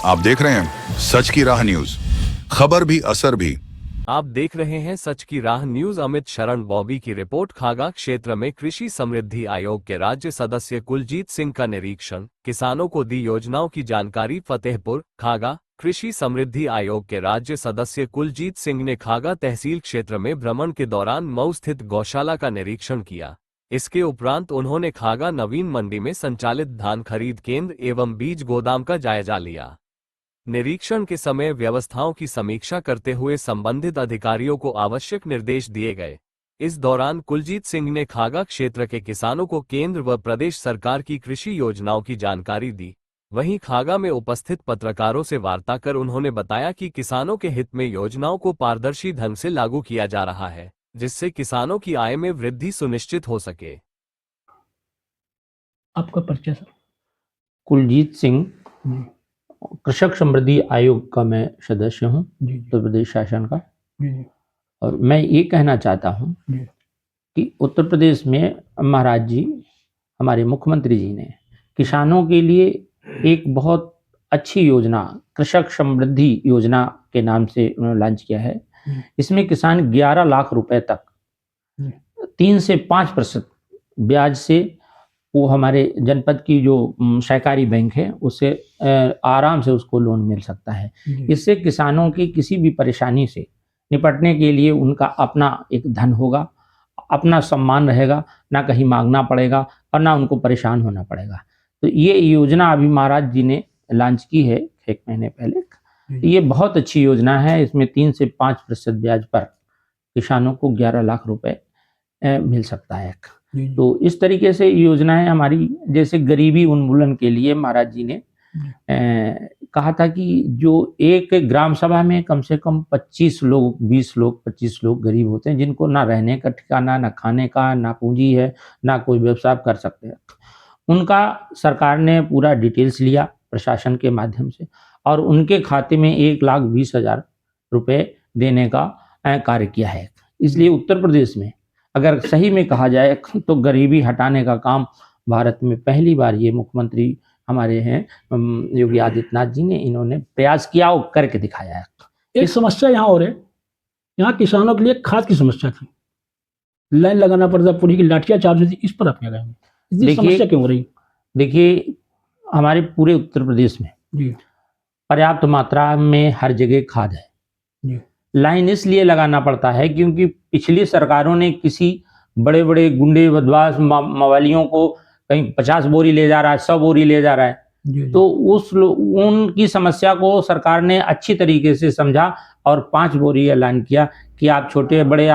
आप देख रहे हैं सच की राह न्यूज, खबर भी असर भी। आप देख रहे हैं सच की राह न्यूज। अमित शरण बॉबी की रिपोर्ट। खागा क्षेत्र में कृषि समृद्धि आयोग के राज्य सदस्य कुलजीत सिंह का निरीक्षण, किसानों को दी योजनाओं की जानकारी। फतेहपुर, खागा। कृषि समृद्धि आयोग के राज्य सदस्य कुलजीत सिंह ने खागा तहसील क्षेत्र में भ्रमण के दौरान मऊ स्थित गौशाला का निरीक्षण किया। इसके उपरांत उन्होंने खागा नवीन मंडी में संचालित धान खरीद केंद्र एवं बीज गोदाम का जायजा लिया। निरीक्षण के समय व्यवस्थाओं की समीक्षा करते हुए संबंधित अधिकारियों को आवश्यक निर्देश दिए गए। इस दौरान कुलजीत सिंह ने खागा क्षेत्र के किसानों को केंद्र व प्रदेश सरकार की कृषि योजनाओं की जानकारी दी। वहीं खागा में उपस्थित पत्रकारों से वार्ता कर उन्होंने बताया कि किसानों के हित में योजनाओं को पारदर्शी ढंग से लागू किया जा रहा है, जिससे किसानों की आय में वृद्धि सुनिश्चित हो सके। आपका परिचय सर? कुलजीत सिंह, कृषक समृद्धि आयोग का मैं सदस्य हूँ, जी उत्तर प्रदेश शासन का। जी और मैं ये कहना चाहता हूँ जी कि उत्तर प्रदेश में महाराज जी, हमारे मुख्यमंत्री जी ने किसानों के लिए एक बहुत अच्छी योजना, कृषक समृद्धि योजना के नाम से उन्होंने लॉन्च किया है। इसमें किसान 11 लाख रुपए तक 3 से 5% ब्याज से वो हमारे जनपद की जो सहकारी बैंक है उससे आराम से उसको लोन मिल सकता है। इससे किसानों की किसी भी परेशानी से निपटने के लिए उनका अपना एक धन होगा, अपना सम्मान रहेगा, ना कहीं मांगना पड़ेगा और ना उनको परेशान होना पड़ेगा। तो ये योजना अभी महाराज जी ने लॉन्च की है 1 महीने पहले। ये बहुत अच्छी योजना है। इसमें 3 से 5% ब्याज पर किसानों को 11 लाख रुपए मिल सकता है। तो इस तरीके से योजनाएं हमारी, जैसे गरीबी उन्मूलन के लिए महाराज जी ने कहा था कि जो एक ग्राम सभा में कम से कम 25 लोग, 20 लोग, 25 लोग गरीब होते हैं, जिनको ना रहने का ठिकाना, ना खाने का, ना पूंजी है, ना कोई व्यवसाय कर सकते हैं। उनका सरकार ने पूरा डिटेल्स लिया प्रशासन के माध्यम से और उनके खाते में 1,20,000 रुपए देने का कार्य किया है। इसलिए उत्तर प्रदेश में अगर सही में कहा जाए तो गरीबी हटाने का काम भारत में पहली बार ये मुख्यमंत्री हमारे हैं योगी आदित्यनाथ जी ने, इन्होंने प्रयास किया और करके दिखाया है। एक समस्या यहाँ और है, यहाँ किसानों के लिए खाद की समस्या थी, लाइन लगाना पड़ता, पूरी की लाठियां चार्ज होती, इस पर आप क्या कहेंगे? इतनी समस्या क्यों हो रही? देखिए, हमारे पूरे उत्तर प्रदेश में जी पर्याप्त मात्रा में हर जगह खाद है जी। लाइन इसलिए लगाना पड़ता है क्योंकि पिछली सरकारों ने किसी बड़े बड़े गुंडे, बदमाश, मवालियों को कहीं 50 बोरी ले जा रहा है, 100 बोरी ले जा रहा है, तो उनकी समस्या को सरकार ने अच्छी तरीके से समझा और 5 बोरी ऐलान किया कि आप छोटे बड़े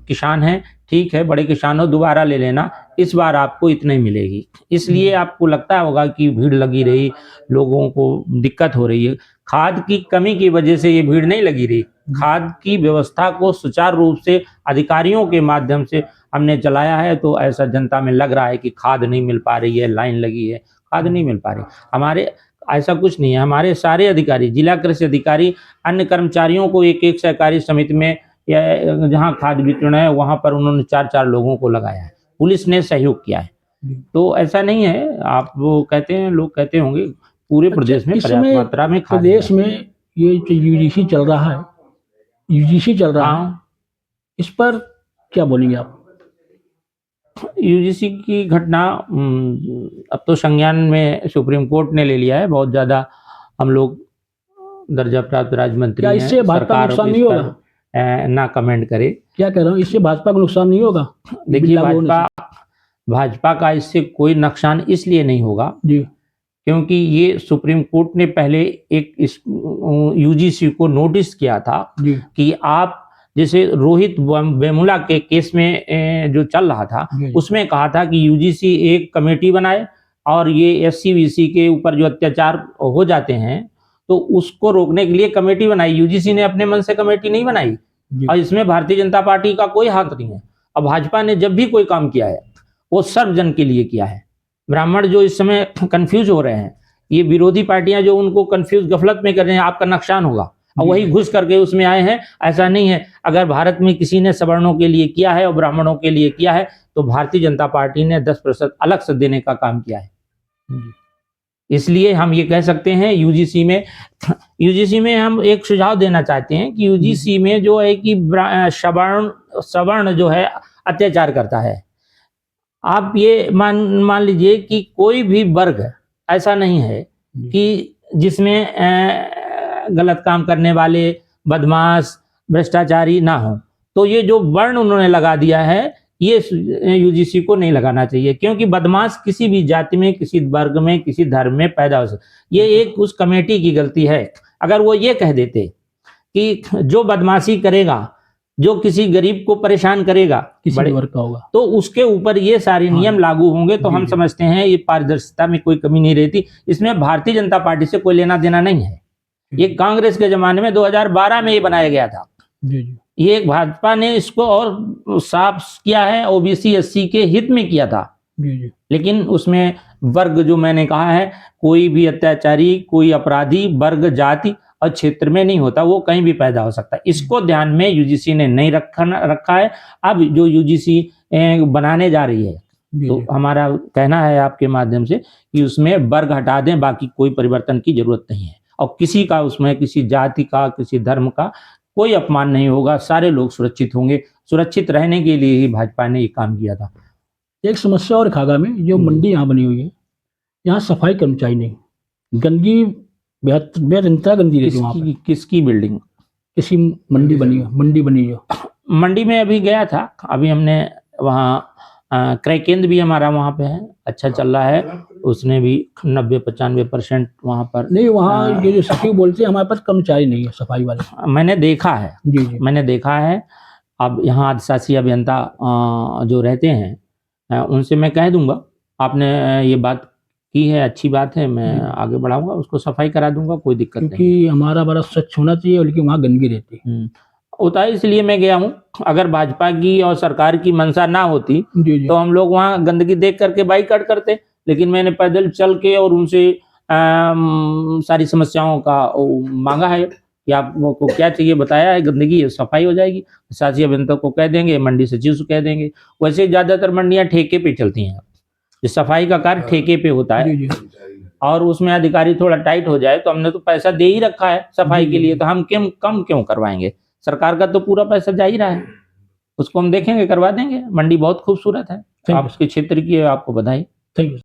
किसान हैं, ठीक है, बड़े किसानों दोबारा ले लेना, इस बार आपको इतनी मिलेगी। इसलिए आपको लगता होगा कि भीड़ लगी रही, लोगों को दिक्कत हो रही है। खाद की कमी की वजह से ये भीड़ नहीं लगी रही। खाद की व्यवस्था को सुचारू रूप से अधिकारियों के माध्यम से हमने चलाया है, तो ऐसा जनता में लग रहा है कि खाद नहीं मिल पा रही है, लाइन लगी है, खाद नहीं मिल पा रही। हमारे ऐसा कुछ नहीं है। हमारे सारे अधिकारी, जिला कृषि अधिकारी, अन्य कर्मचारियों को एक सहकारी समिति में या जहाँ खाद वितरण है वहाँ पर उन्होंने 4-4 लोगों को लगाया है। पुलिस ने सहयोग किया है। तो ऐसा नहीं है, आप वो कहते हैं, लोग कहते होंगे पूरे प्रदेश में पर्याप्त मात्रा में खाद। प्रदेश में ये जो यूजीसी चल रहा है, यूजीसी चल रहा है, इस पर क्या बोलेंगे आप? यूजीसी की घटना अब तो संज्ञान में सुप्रीम कोर्ट ने ले लिया है। बहुत ज्यादा हम लोग दर्जा प्राप्त राज्य मंत्री हैं, इससे भाजपा को नुकसान नहीं होगा? ना कमेंट करे। क्या कह रहा हूँ, इससे भाजपा को नुकसान नहीं होगा? देखिए, भाजपा का इससे कोई नुकसान इसलिए नहीं होगा जी, क्योंकि ये सुप्रीम कोर्ट ने पहले एक यूजीसी को नोटिस किया था कि आप, जैसे रोहित वेमुला के केस में जो चल रहा था, उसमें कहा था कि यूजीसी एक कमेटी बनाए और ये एससी-बीसी के ऊपर जो अत्याचार हो जाते हैं तो उसको रोकने के लिए कमेटी बनाई। यूजीसी ने अपने मन से कमेटी नहीं बनाई और इसमें भारतीय जनता पार्टी का कोई हाथ नहीं है। अब भाजपा ने जब भी कोई काम किया है वो सर्वजन के लिए किया है। ब्राह्मण जो इस समय कंफ्यूज हो रहे हैं, ये विरोधी पार्टियां जो उनको कंफ्यूज, गफलत में कर रहे हैं, आपका नुकसान होगा, और वही घुस करके उसमें आए हैं। ऐसा नहीं है। अगर भारत में किसी ने सवर्णों के लिए किया है और ब्राह्मणों के लिए किया है तो भारतीय जनता पार्टी ने 10% अलग से देने का काम किया है। इसलिए हम ये कह सकते हैं यूजीसी में हम एक सुझाव देना चाहते हैं कि यूजीसी में जो है कि सवर्ण जो है अत्याचार करता है। आप ये मान लीजिए कि कोई भी वर्ग ऐसा नहीं है कि जिसमें गलत काम करने वाले, बदमाश, भ्रष्टाचारी ना हो। तो ये जो वर्ण उन्होंने लगा दिया है, ये यूजीसी को नहीं लगाना चाहिए, क्योंकि बदमाश किसी भी जाति में, किसी वर्ग में, किसी धर्म में पैदा हो सकता। ये एक उस कमेटी की गलती है। अगर वो ये कह देते कि जो बदमाशी करेगा, जो किसी गरीब को परेशान करेगा, किसी वर्ग का होगा, तो उसके ऊपर ये सारे नियम लागू होंगे, तो हम समझते हैं ये पारदर्शिता में कोई कमी नहीं रहती। इसमें भारतीय जनता पार्टी से कोई लेना देना नहीं है। ये कांग्रेस के जमाने में 2012 में ये बनाया गया था। ये भाजपा ने इसको और साफ किया है, ओबीसी एससी के हित में किया था। लेकिन उसमें वर्ग जो मैंने कहा है, कोई भी अत्याचारी, कोई अपराधी वर्ग, जाति और क्षेत्र में नहीं होता, वो कहीं भी पैदा हो सकता है। इसको ध्यान में यूजीसी ने नहीं रखा है। अब जो यूजीसी बनाने जा रही है, तो हमारा कहना है आपके माध्यम से कि उसमें वर्ग हटा दें, बाकी कोई परिवर्तन की जरूरत नहीं है। और किसी का उसमें, किसी जाति का, किसी धर्म का कोई अपमान नहीं होगा, सारे लोग सुरक्षित होंगे। सुरक्षित रहने के लिए ही भाजपा ने ये काम किया था। एक समस्या और खागा में, जो मंडी यहाँ बनी हुई है, यहाँ सफाई कर्मचारी नहीं, गंदगी बेहद गंदी रहती है वहाँ पर। किसकी बिल्डिंग? किसी मंडी बनी जो मंडी में अभी गया था, अभी हमने वहाँ क्रय केंद्र भी हमारा वहाँ पे है, अच्छा चल रहा है। उसने भी 90-95% वहाँ पर नहीं, वहाँ ये जो सचिव बोलते हैं हमारे पास कर्मचारी नहीं है सफाई वाले। मैंने देखा है, जी, मैंने देखा है। अब यहाँ अधिशासी अभियंता जो रहते हैं उनसे मैं कह दूंगा, आपने ये बात की है, अच्छी बात है, मैं आगे बढ़ाऊंगा, उसको सफाई करा दूंगा, कोई दिक्कत नहीं। क्योंकि हमारा बड़ा स्वच्छ होना चाहिए, लेकिन वहाँ गंदगी रहती है। होता है, इसलिए मैं गया हूँ। अगर भाजपा की और सरकार की मंशा ना होती तो हम लोग वहाँ गंदगी देख करके बाइकाट करते। लेकिन मैंने पैदल चल के और उनसे सारी समस्याओं का मांगा है कि आपको क्या चाहिए, बताया है, गंदगी सफाई हो जाएगी। शासी अभियंता को कह देंगे, मंडी सचिव से कह देंगे। वैसे ज्यादातर मंडियां ठेके पे चलती हैं, सफाई का कार्य ठेके पे होता है। और उसमें अधिकारी थोड़ा टाइट हो जाए, तो हमने तो पैसा दे ही रखा है सफाई के लिए, तो हम कम क्यों करवाएंगे? सरकार का तो पूरा पैसा जा ही रहा है, उसको हम देखेंगे, करवा देंगे। मंडी बहुत खूबसूरत है, आपके क्षेत्र की, आपको बधाई। Thank you.